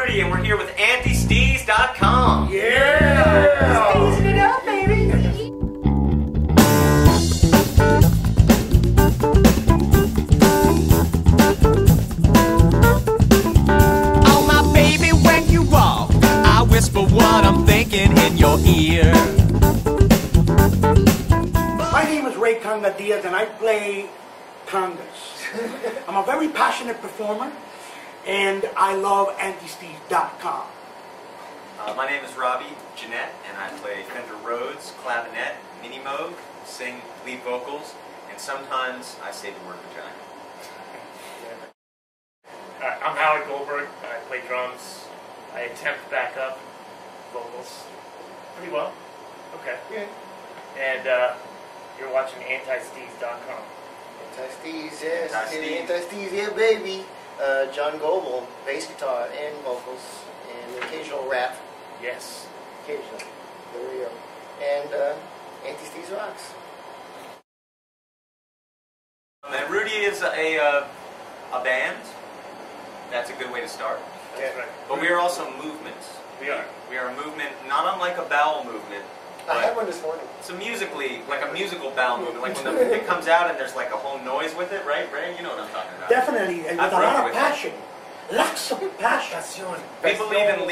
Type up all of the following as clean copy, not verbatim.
Rudy, and we're here with Antisteez.com. Yeah! Steezing it up, baby! Oh, my baby, when you walk, I whisper what I'm thinking in your ear. My name is Ray Conga Diaz and I play congas. I'm a very passionate performer and I love Antisteez.com. My name is Robbie Jeanette, and I play Fender Rhodes, clavinet, mini moog, sing lead vocals, and sometimes I say the word vagina. I'm Howard Goldberg. I play drums. I attempt backup vocals pretty well. Okay. Yeah. And you're watching Antisteez.com. Antisteez, yes. Antisteez. Antisteez, yeah, baby. John Goebel, bass guitar and vocals, and occasional rap. Yes. Occasionally. There we go. And Antisteez rocks. And Rudy is a band. That's a good way to start. That's right. But we are also movement. We are. We are a movement, not unlike a bowel movement. I had one this morning. It's a musical bowel movement. Like when it comes out and there's like a whole noise with it, right? Ray, you know what I'm talking about. Definitely, and with a lot of passion. Lots of passion. We believe in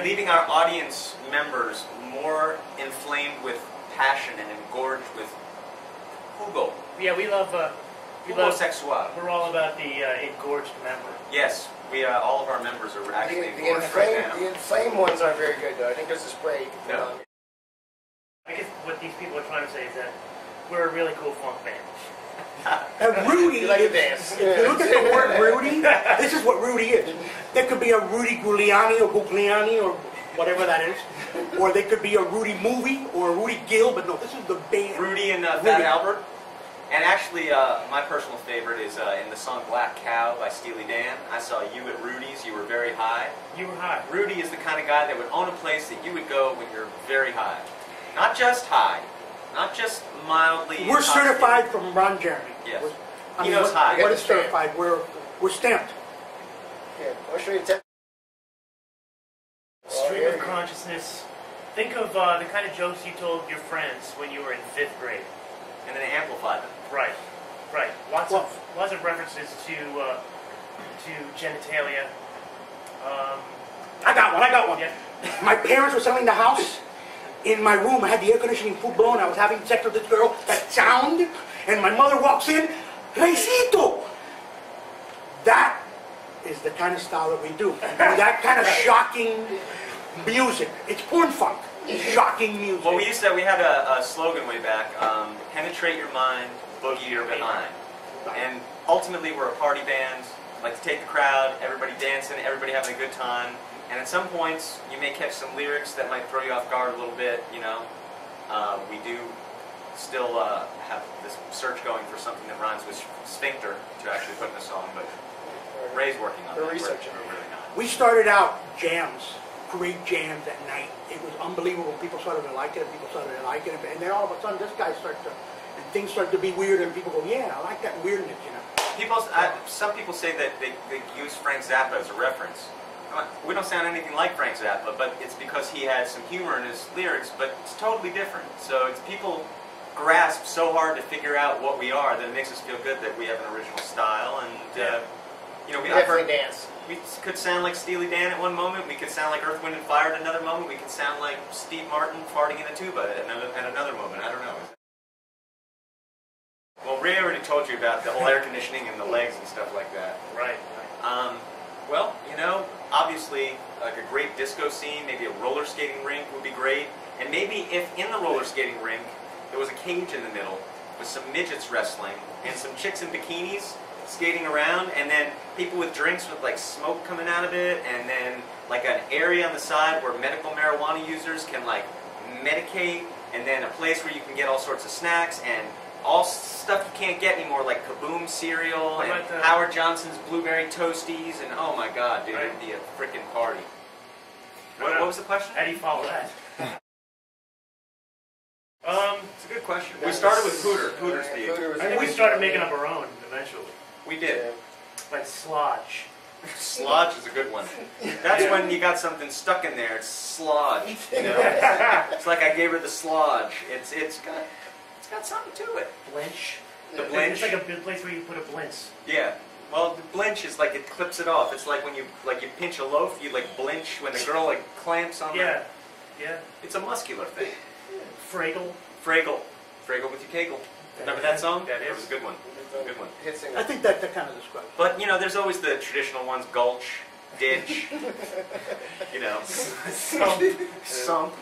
leaving our audience members more inflamed with passion and engorged with jugo. Yeah, we love. Homosexual. We're all about the engorged member. Yes, we all of our members are actually The engorged right now. inflamed ones aren't very good, though. I think there's a spray. No. I guess what these people are trying to say is that we're a really cool funk band. And Rudy, You like to dance. if you look at the word Rudy, this is what Rudy is. There could be a Rudy Giuliani or Gugliani or whatever that is. Or there could be a Rudy movie or a Rudy Gill, but no, this is the band. Rudy and Fat Rudy. Albert. And actually, my personal favorite is in the song Black Cow by Steely Dan. I saw you at Rudy's. You were very high. You were high. Rudy is the kind of guy that would own a place that you would go when you're very high. Not just high. Not just mildly We're intoxicated. certified from Ron Jeremy. Yes. I He mean, knows high. What is certified? We're stamped. Yeah. I'll show you the Stream of consciousness. Think of the kind of jokes you told your friends when you were in 5th grade. And then amplify them. Right, right. Lots of references to genitalia. I got one. Yeah. My parents were selling the house. In my room, I had the air conditioning full blown. I was having sex with this girl. That sound, and my mother walks in. Reisito. That is the kind of style that we do. That kind of shocking music. It's porn funk. Shocking music. Well, we had a slogan way back, penetrate your mind, boogie your behind. And ultimately we're a party band, like to take the crowd, everybody dancing, everybody having a good time. And at some points, you may catch some lyrics that might throw you off guard a little bit, you know. We do still have this search going for something that rhymes with sphincter to actually put in the song, but Ray's working on that. We're really not. We started out jams, great jams at night. It was unbelievable. People started to like it, and people started to like it, and then all of a sudden, this guy starts to, and things start to be weird, and people go, yeah, I like that weirdness, you know. Some people say that they use Frank Zappa as a reference. We don't sound anything like Frank Zappa, but it's because he had some humor in his lyrics, but it's totally different. So it's people grasp so hard to figure out what we are that it makes us feel good that we have an original style, and you know, I've heard dance. We could sound like Steely Dan at one moment. We could sound like Earth, Wind, and Fire at another moment. We could sound like Steve Martin farting in a tuba at another moment. I don't know. Well, Ray already told you about the whole air conditioning and the legs and stuff like that. Right. Well, you know, obviously, like a great disco scene, maybe a roller skating rink would be great. And maybe if in the roller skating rink, there was a cage in the middle with some midgets wrestling and some chicks in bikinis skating around, and then people with drinks with like smoke coming out of it, and then like an area on the side where medical marijuana users can like medicate, and then a place where you can get all sorts of snacks and all stuff you can't get anymore, like Kaboom cereal and Howard Johnson's blueberry toasties, and oh my god, dude, it'd be a freaking party. What was the question? How do you follow that? It's a good question. We started with Hooters the I think we started making up our own eventually. We did. Like Slodge. Slodge is a good one. That's when you got something stuck in there. It's slodge. You know? It's like I gave her the slodge. It's got something to it. Blinch. The blinch. It's like a place where you put a blinch. Yeah. Well, the blinch is like it clips it off. It's like when you pinch a loaf, you like blinch when the girl like clamps on Yeah. it. Yeah. It's a muscular thing. Fraggle. Fraggle. Fraggle with your kegel. Remember that song? That was a good one. Good one. Hit single. I think that kind of describes it. But, you know, there's always the traditional ones, gulch, ditch, you know, sump,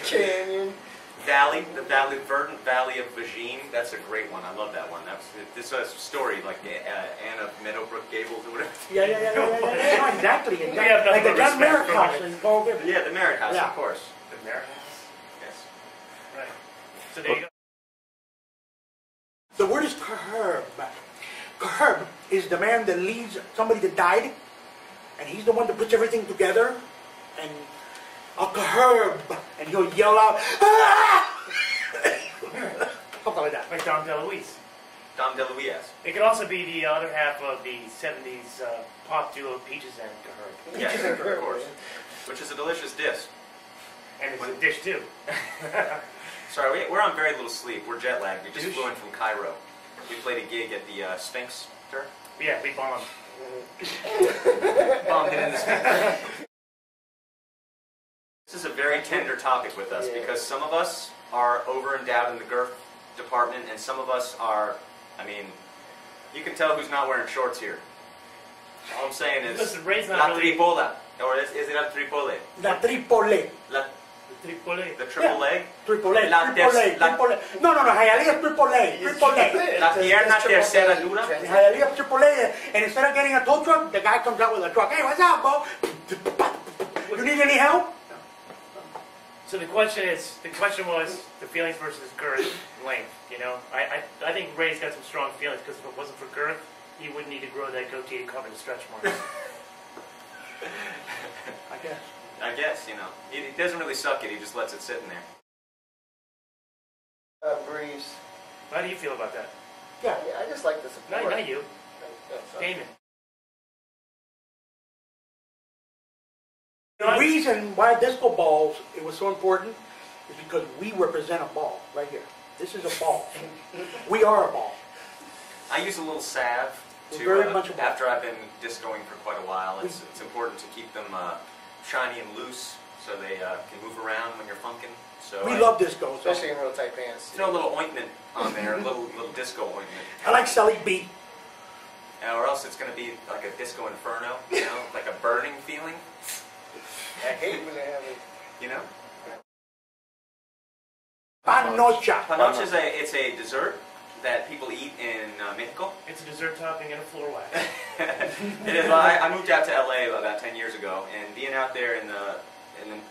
Canyon. valley, the valley, verdant valley of Vagine. That's a great one. I love that one. This was a story like Anne of Meadowbrook Gables or whatever. Yeah. No, exactly. have Like the nothing but John respect Merrick for House it. in Fall River. Yeah, the Merritt House, Yeah. of course. The Americans. Yes. Right. So there you go. The word is kahurb. Kahurb is the man that leads somebody that died, and he's the one that puts everything together, and a kahurb, and he'll yell out, ah! Something like that. Like Dom DeLuise. Dom DeLuise. It could also be the other half of the 70s pop duo Peaches and Kahurb. Yes, Peaches and of Herb, course. man. Which is a delicious dish. And it's a dish too. Sorry, we're on very little sleep. We're jet lagged. We just Douche. flew in from Cairo. We played a gig at the Sphinx. Sir? Yeah, we bombed. Bombed it in the Sphinx. This is a very tender topic with us because some of us are over endowed in the girth department, and some of us are, I mean, you can tell who's not wearing shorts here. All I'm saying is, Listen, Ray's not la really- tripola, or is it la tripole? La tripole. The Tripoli. The triple leg? Tripole. La Tripole. la- Tripole. No, Hialeah Tripole. Tripole. La pierna tercera dura? Hialeah Tripole. And instead of getting a tow truck, the guy comes out with a truck. Hey, what's up, Bo? You need any help? So the question was the feelings versus girth, length. You know, I think Ray's got some strong feelings because if it wasn't for girth, he wouldn't need to grow that goatee to cover the stretch marks. I guess. I guess, you know. He doesn't really suck it, he just lets it sit in there. Breeze. How do you feel about that? Yeah. I just like the support. Not you, Damon. The reason why disco balls, it was so important, is because we represent a ball right here. This is a ball. We are a ball. I use a little salve to, Very much a ball. after I've been discoing for quite a while. It's important to keep them shiny and loose so they can move around when you're funking. So We I love disco. So. Especially in real tight pants. throw a little ointment on there, a little disco ointment. I like Sally B. Or else it's going to be like a disco inferno, you know, like a burning feeling, I hate when they have it. you know? Panocha. Panoche is it's a dessert that people eat in Mexico. It's a dessert topping and a floor wax. It is. Well, I moved out to LA about 10 years ago, and being out there in the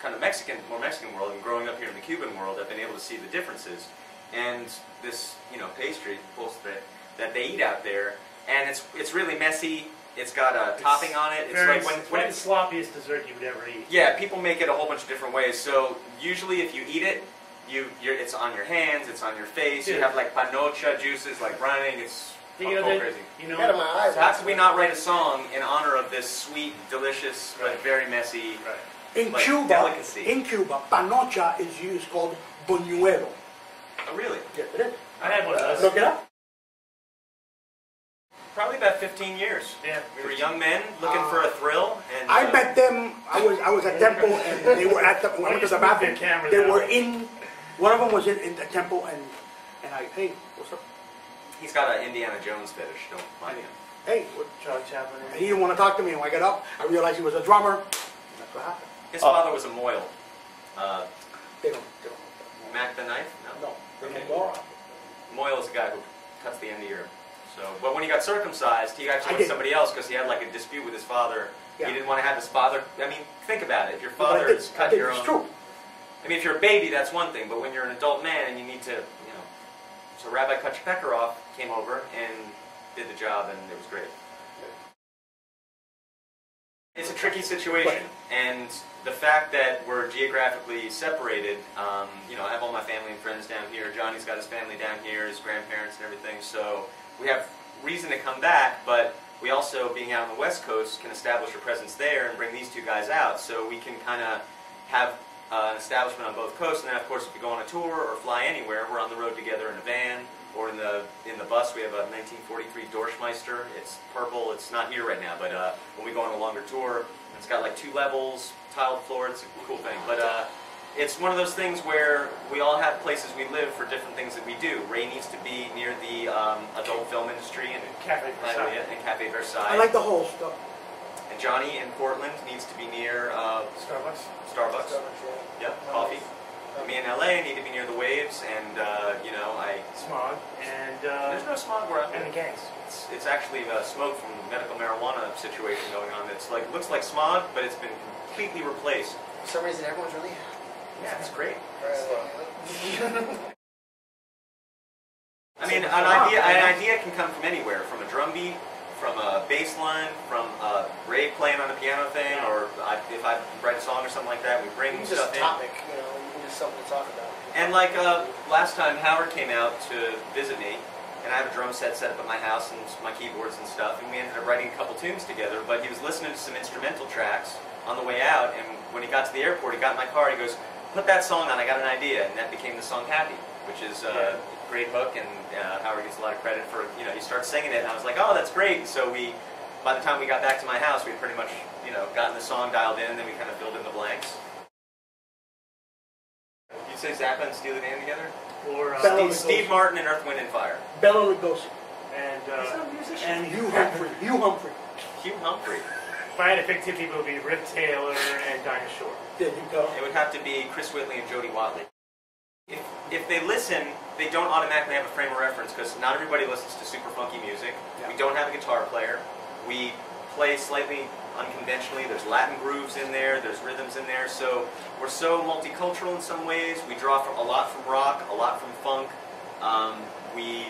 kind of more Mexican world, and growing up here in the Cuban world, I've been able to see the differences. And this, you know, pastry, postre, that they eat out there, and it's really messy. It's got a topping on it. It's like when the it's sloppiest dessert you would ever eat. yeah, people make it a whole bunch of different ways. So usually, if you eat it, it's on your hands, it's on your face. You Dude. have like panocha juices like running. It's You know, crazy. you know, Got it in my eyes. So how could we not write a song in honor of this sweet, delicious, but very messy? right. In Like Cuba, delicacy. panocha is used called buñuelo. Oh, really? Yes, it is. I had one of those. Look it up. Probably about 15 years. Yeah. We were young men looking for a thrill, and I met them. I was at temple, and they were at the. When I went to the bathroom, Cameras they out. were in. One of them was in the temple, and I, hey, what's up? he's got an Indiana Jones fetish. Don't mind him. Hey, what? Charlie Chaplin. And he didn't want to talk to me. And when I got up, I realized he was a drummer. That's what happened. His father was a moil. They don't. Mac the knife? No, they Okay. know more. Moil is the guy who cuts the end of your. So, but when he got circumcised, he actually I went did. with somebody else because he had like a dispute with his father. Yeah. He didn't want to have his father. I mean, think about it. If your But I father did. has I cut did. your It's own. true. I mean, if you're a baby, that's one thing. But when you're an adult man and you need to, you know, so Rabbi Kutchpekarov came over and did the job, and it was great. It's a tricky situation, and the fact that we're geographically separated, you know, I have all my family and friends down here. Johnny's got his family down here, his grandparents and everything, so we have reason to come back, but we also, being out on the West Coast, can establish a presence there and bring these two guys out. So we can kind of have an establishment on both coasts, and then of course if we go on a tour or fly anywhere, we're on the road together in a van or in the bus. We have a 1943 Dorschmeister. It's purple. It's not here right now, but when we go on a longer tour, it's got like 2 levels, tiled floor. It's a cool thing. But it's one of those things where we all have places we live for different things that we do. Ray needs to be near the adult film industry and Cafe Versailles. and Cafe Versailles. I like the whole stuff. And Johnny in Portland needs to be near Starbucks. Starbucks. Yep, coffee. Me in LA need to be near the waves, and you know, Smog. And there's no smog where I'm and the gangs. It's actually smoke from the medical marijuana situation going on. It's like looks like smog, but it's been completely replaced. For some reason, everyone's really happy. Yeah, it's great. I mean, An an idea can come from anywhere, from a drum beat, from a bass line, from Ray playing on a piano thing, or if I write a song or something like that, we bring Just stuff a topic, you know, just something to talk about. And like last time, Howard came out to visit me, and I have a drum set up at my house and my keyboards and stuff, and we ended up writing a couple tunes together. But he was listening to some instrumental tracks on the way out, and when he got to the airport, he got in my car. He goes, "Put that song on. I got an idea," and that became the song "Happy," which is a great hook. And Howard gets a lot of credit for, you know, he starts singing it, and I was like, "Oh, that's great." And so by the time we got back to my house, we had pretty much, you know, gotten the song dialed in, and then we kind of filled in the blanks. You'd say Zappa and Steely Dan together? Or Steve Martin and Earth, Wind and Fire. Bela Lugosi. and Hugh Humphrey. Hugh Humphrey. Hugh Humphrey. if I had to pick 2 people, it would be Rip Taylor and Dinah Shore. There you go. It would have to be Chris Whitley and Jody Watley. If they listen, they don't automatically have a frame of reference, because not everybody listens to super funky music. Yeah. We don't have a guitar player. We play slightly unconventionally. There's Latin grooves in there. There's rhythms in there. So we're so multicultural in some ways. We draw from a lot from rock, a lot from funk. We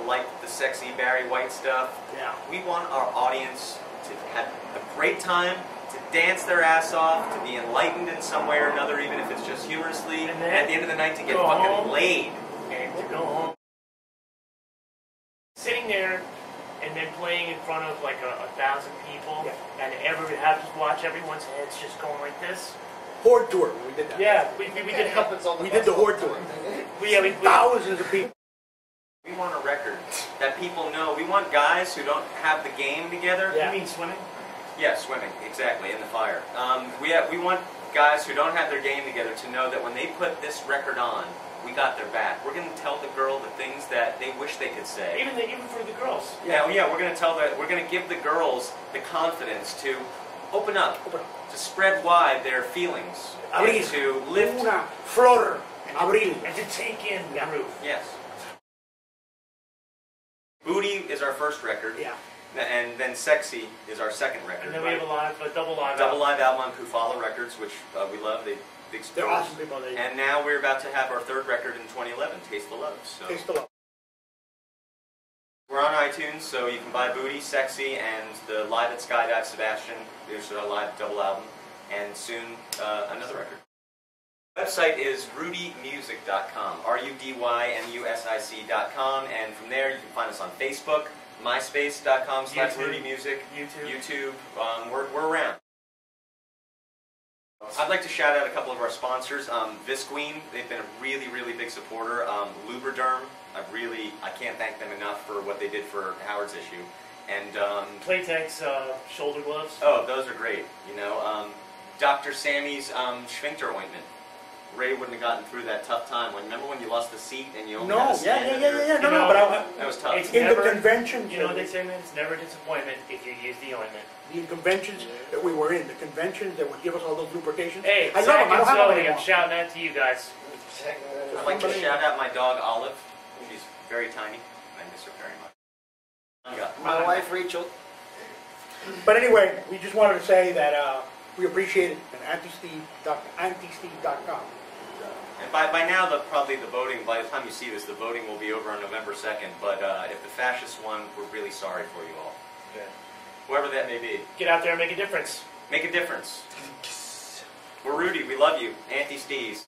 like the sexy Barry White stuff. Yeah. We want our audience to have a great time, to dance their ass off, to be enlightened in some way or another, even if it's just humorously, and at the end of the night to get go fucking home. laid. And to go home. Sitting there and then playing in front of like 1,000 people, and have to watch everyone's heads just going like this. Horde tour. We did that. Yeah, we did a couple. We did the Horde tour. We Thousands of people. We want a record that people know. We want guys who don't have the game together. You mean swimming? Yeah, swimming, exactly, in the fire. We want guys who don't have their game together to know that when they put this record on, we got their back. We're going to tell the girl the things that they wish they could say. Even for the girls. Yeah, we're going to give the girls the confidence to open up, to spread wide their feelings, and to lift. Una flor en abril. And to take in the groove. Yes. Booty is our first record. Yeah. And then Sexy is our second record. And then we have a double live album on Kufala Records, which we love. Big They're awesome people. And now we're about to have our third record in 2011, Taste the Love. So. Taste the Love. We're on iTunes, so you can buy Booty, Sexy, and the Live at Skydive Sebastian. There's a live double album, and soon another record. Website is rudymusic.com, RUDYMUSIC.com, and from there you can find us on Facebook, myspace.com/rudymusic, YouTube. We're around. I'd like to shout out a couple of our sponsors. Visqueen, they've been a really, really big supporter. Lubriderm, I can't thank them enough for what they did for Howard's issue. And Playtex shoulder gloves. Oh, those are great. You know, Dr. Sammy's sphincter ointment. Ray wouldn't have gotten through that tough time. Remember when you lost the seat and you only had to stand That was tough. It's in never, the conventions. You know what they say, man? It's never a disappointment if you use the ointment. The conventions that we were in, the conventions that would give us all those lubrications. Hey, I love them. I don't have them I'm anymore. shouting out to you guys. I'd like to shout out my dog Olive. She's very tiny. I miss her very much. My wife Rachel. But anyway, we just wanted to say that we appreciate it at Antisteez.com. And by now, probably the voting, by the time you see this, the voting will be over on November 2nd. But if the fascists won, we're really sorry for you all. Yeah. Whoever that may be. Get out there and make a difference. Make a difference. We're Rudy. We love you. Antisteez.